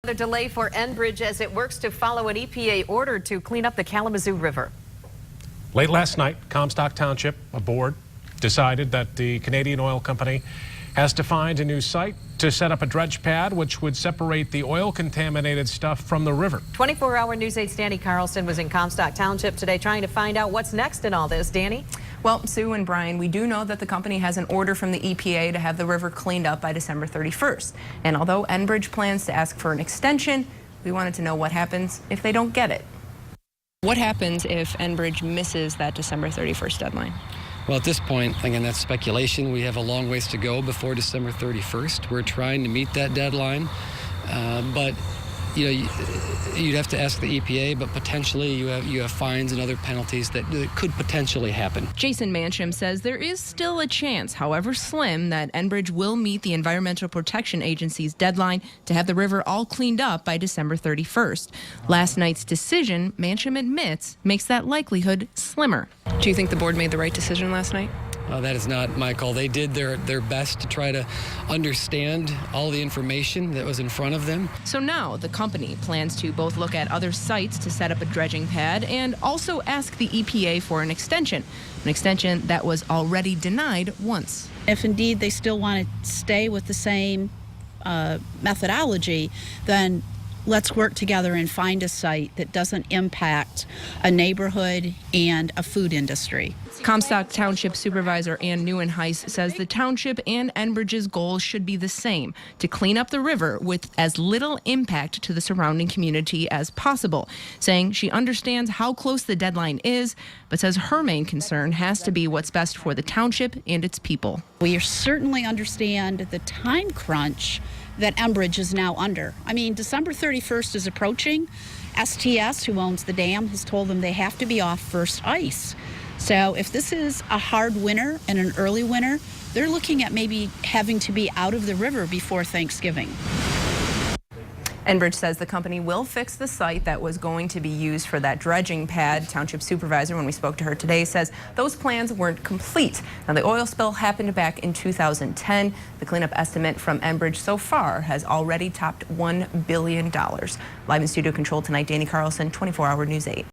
A delay for Enbridge as it works to follow an EPA order to clean up the Kalamazoo River. Late last night, Comstock Township, a board, decided that the Canadian oil company has to find a new site to set up a dredge pad which would separate the oil-contaminated stuff from the river. 24-hour News 8's Danny Carlson was in Comstock Township today trying to find out what's next in all this. Danny? Well, Sue and Brian, we do know that the company has an order from the EPA to have the river cleaned up by December 31st. And although Enbridge plans to ask for an extension, we wanted to know what happens if they don't get it. What happens if Enbridge misses that December 31st deadline? Well, at this point, again, that's speculation. We have a long ways to go before December 31st. We're trying to meet that deadline, but you'd have to ask the EPA, but potentially you have fines and other penalties that could potentially happen. Jason Mansham says there is still a chance, however slim, that Enbridge will meet the Environmental Protection Agency's deadline to have the river all cleaned up by December 31st. Last night's decision, Mansham admits, makes that likelihood slimmer. Do you think the board made the right decision last night? That is not my call. They did their best to try to understand all the information that was in front of them. So now the company plans to both look at other sites to set up a dredging pad and also ask the EPA for an extension that was already denied once. If indeed they still want to stay with the same methodology, then let's work together and find a site that doesn't impact a neighborhood and a food industry. Comstock Township Supervisor Ann Neuenhuis says the township and Enbridge's goals should be the same, to clean up the river with as little impact to the surrounding community as possible, saying she understands how close the deadline is, but says her main concern has to be what's best for the township and its people. We certainly understand the time crunch that Enbridge is now under. I mean, December 31st is approaching. STS, who owns the dam, has told them they have to be off first ice. So if this is a hard winter and an early winter, they're looking at maybe having to be out of the river before Thanksgiving. Enbridge says the company will fix the site that was going to be used for that dredging pad. Township supervisor, when we spoke to her today, says those plans weren't complete. Now, the oil spill happened back in 2010. The cleanup estimate from Enbridge so far has already topped $1 billion. Live in studio control tonight, Danny Carlson, 24-hour News 8.